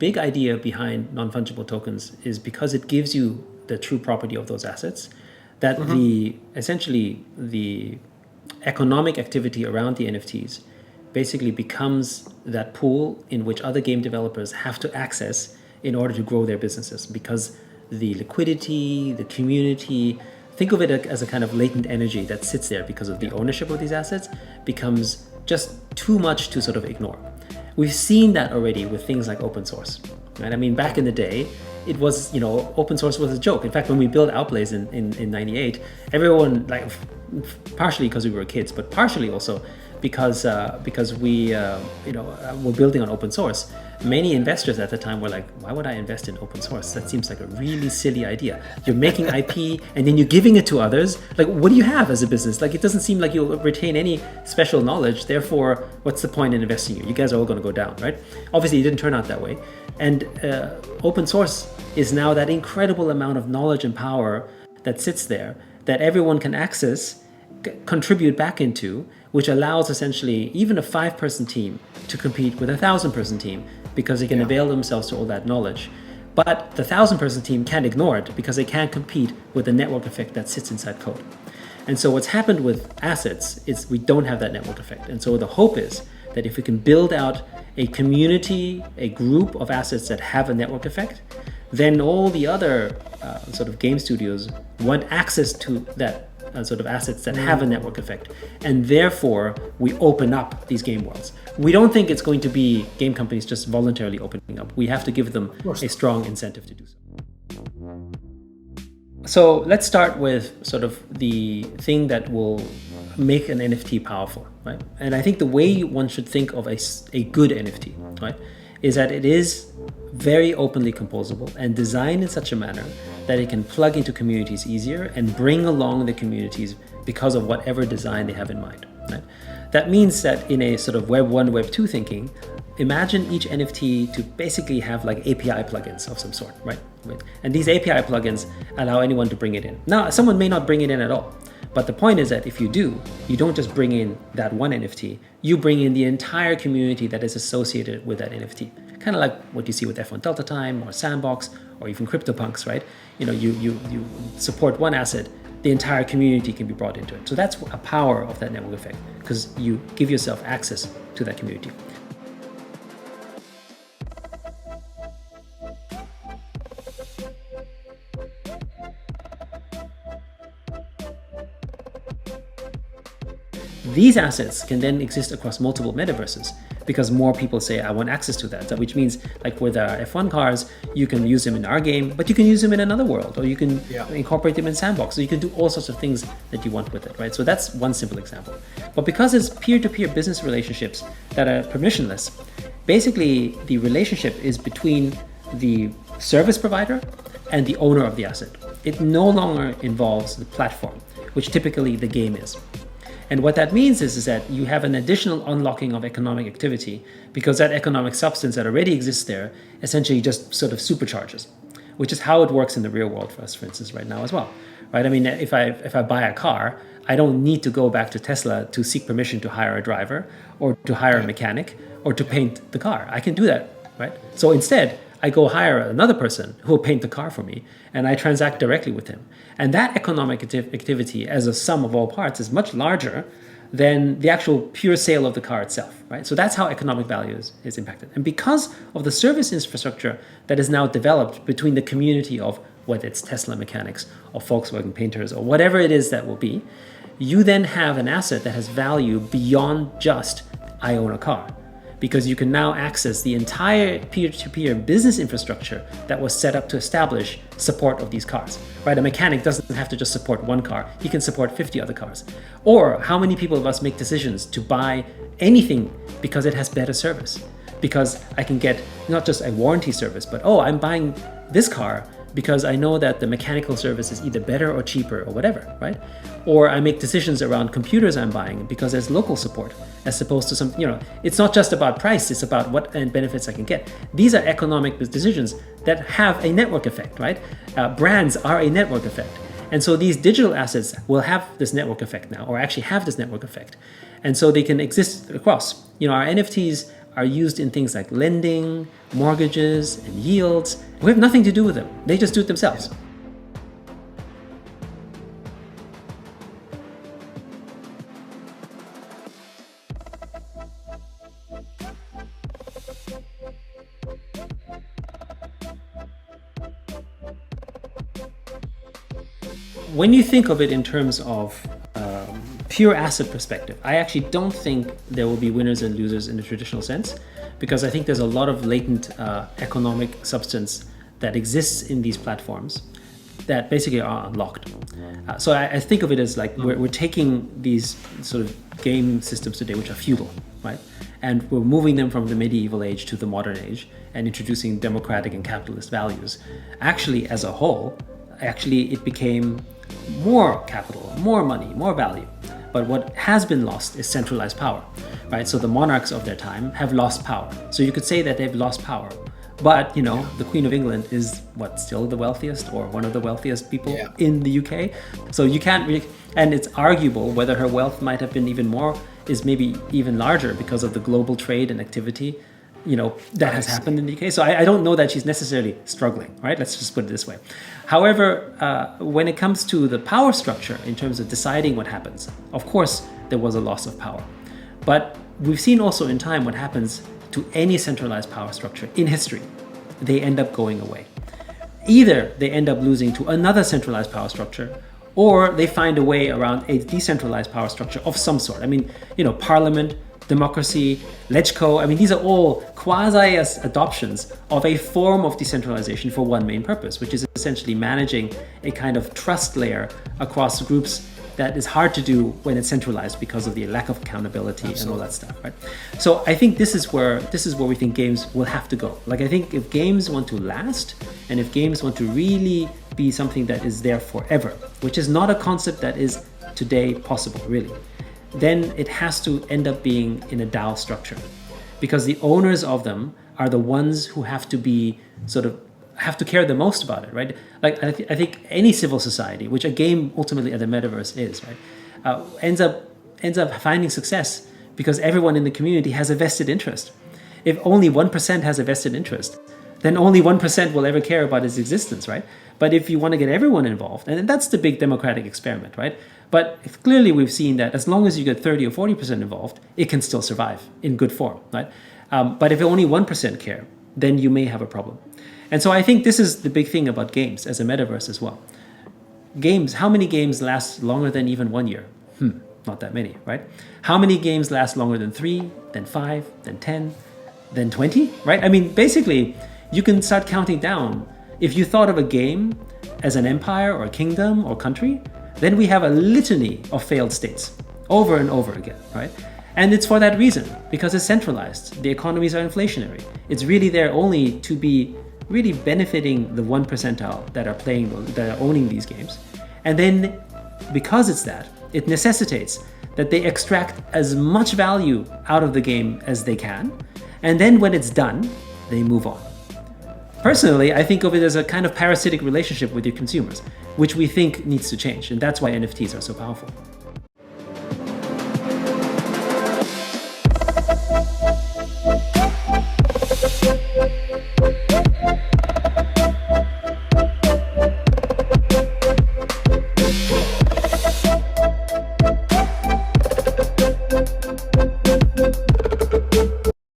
big idea behind non-fungible tokens is because it gives you the true property of those assets, that essentially the economic activity around the NFTs basically becomes that pool in which other game developers have to access in order to grow their businesses, because the liquidity, the community, think of it as a kind of latent energy that sits there because of the ownership of these assets, becomes just too much to sort of ignore. We've seen that already with things like open source, right? I mean, back in the day, it was, open source was a joke. In fact, when we built Outblaze in 98, everyone, like, partially because we were kids, but partially also because we were building on open source. Many investors at the time were like, why would I invest in open source? That seems like a really silly idea. You're making IP and then you're giving it to others. Like, what do you have as a business? Like, it doesn't seem like you'll retain any special knowledge. Therefore, what's the point in investing in you? You guys are all going to go down, right? Obviously, it didn't turn out that way. And open source is now that incredible amount of knowledge and power that sits there that everyone can access, contribute back into, which allows essentially even a 5-person team to compete with a 1,000-person team, because they can avail themselves to all that knowledge. But the 1,000-person team can't ignore it because they can't compete with the network effect that sits inside code. And so what's happened with assets is we don't have that network effect. And so the hope is that if we can build out a community, a group of assets that have a network effect, then all the other sort of game studios want access to that sort of assets that have a network effect. And therefore, we open up these game worlds. We don't think it's going to be game companies just voluntarily opening up. We have to give them a strong incentive to do so. So let's start with sort of the thing that will make an NFT powerful, right? And I think the way one should think of a good NFT, right, is that it is very openly composable and designed in such a manner that it can plug into communities easier and bring along the communities because of whatever design they have in mind, right? That means that in a sort of Web 1, Web 2 thinking, imagine each NFT to basically have like API plugins of some sort, right? And these API plugins allow anyone to bring it in. Now, someone may not bring it in at all, but the point is that if you do, you don't just bring in that one NFT, you bring in the entire community that is associated with that NFT. Kind of like what you see with F1 Delta Time or Sandbox or even CryptoPunks, right? You support one asset, the entire community can be brought into it. So that's a power of that network effect, because you give yourself access to that community. These assets can then exist across multiple metaverses because more people say, I want access to that. Which means, like with our F1 cars, you can use them in our game, but you can use them in another world, or you can incorporate them in Sandbox. So you can do all sorts of things that you want with it, right? So that's one simple example. But because it's peer-to-peer business relationships that are permissionless, basically the relationship is between the service provider and the owner of the asset. It no longer involves the platform, which typically the game is. And what that means is that you have an additional unlocking of economic activity, because that economic substance that already exists there essentially just sort of supercharges, which is how it works in the real world for us, for instance, right now as well, right? I mean, if I buy a car, I don't need to go back to Tesla to seek permission to hire a driver or to hire a mechanic or to paint the car. I can do that, right? So instead, I go hire another person who will paint the car for me, and I transact directly with him. And that economic activity as a sum of all parts is much larger than the actual pure sale of the car itself, right? So that's how economic value is impacted. And because of the service infrastructure that is now developed between the community of whether it's Tesla mechanics or Volkswagen painters or whatever it is that will be, you then have an asset that has value beyond just I own a car. Because you can now access the entire peer-to-peer business infrastructure that was set up to establish support of these cars, right? A mechanic doesn't have to just support one car, he can support 50 other cars. Or how many people of us make decisions to buy anything because it has better service? Because I can get not just a warranty service, but I'm buying this car because I know that the mechanical service is either better or cheaper or whatever, right? Or I make decisions around computers I'm buying because there's local support, as opposed to some, it's not just about price, it's about what benefits I can get. These are economic decisions that have a network effect, right? Brands are a network effect. And so these digital assets will have this network effect now, or actually have this network effect. And so they can exist across. Our NFTs are used in things like lending, mortgages, and yields. We have nothing to do with them. They just do it themselves. When you think of it in terms of pure asset perspective, I actually don't think there will be winners and losers in the traditional sense, because I think there's a lot of latent economic substance that exists in these platforms that basically are unlocked. So I think of it as like we're taking these sort of game systems today, which are feudal, right? And we're moving them from the medieval age to the modern age and introducing democratic and capitalist values. Actually, as a whole, it became more capital, more money, more value. But what has been lost is centralized power, right? So the monarchs of their time have lost power. So you could say that they've lost power. But, you know, the Queen of England is still the wealthiest or one of the wealthiest people in the UK. So you can't really, and it's arguable whether her wealth might have been even more, is maybe even larger because of the global trade and activity, you know, that has happened in the UK. So I don't know that she's necessarily struggling, right? Let's just put it this way. However, when it comes to the power structure in terms of deciding what happens, of course, there was a loss of power. But we've seen also in time what happens to any centralized power structure in history. They end up going away. Either they end up losing to another centralized power structure, or they find a way around a decentralized power structure of some sort. I mean, you know, parliament, democracy, Lechko, I mean, these are all quasi-adoptions of a form of decentralization for one main purpose, which is essentially managing a kind of trust layer across groups that is hard to do when it's centralized because of the lack of accountability and all that stuff, right? So I think this is where we think games will have to go. Like, I think if games want to last, and if games want to really be something that is there forever, which is not a concept that is today possible, really, then it has to end up being in a DAO structure, because the owners of them are the ones who have to care the most about it, right? Like I think any civil society, which a game ultimately at the Metaverse is, right, ends up finding success because everyone in the community has a vested interest. If only 1% has a vested interest, then only 1% will ever care about its existence, right? But if you want to get everyone involved, and that's the big democratic experiment, right? But clearly we've seen that as long as you get 30 or 40% involved, it can still survive in good form, right? But if only 1% care, then you may have a problem. And so I think this is the big thing about games as a metaverse as well. Games, how many games last longer than even 1 year? Not that many, right? How many games last longer than 3, then 5, then 10, then 20, right? I mean, basically, you can start counting down. If you thought of a game as an empire or a kingdom or country, then we have a litany of failed states over and over again, right? And it's for that reason, because it's centralized. The economies are inflationary. It's really there only to be really benefiting the 1 percentile that are owning these games. And then because it's that, it necessitates that they extract as much value out of the game as they can. And then when it's done, they move on. Personally, I think of it as a kind of parasitic relationship with your consumers, which we think needs to change. And that's why NFTs are so powerful.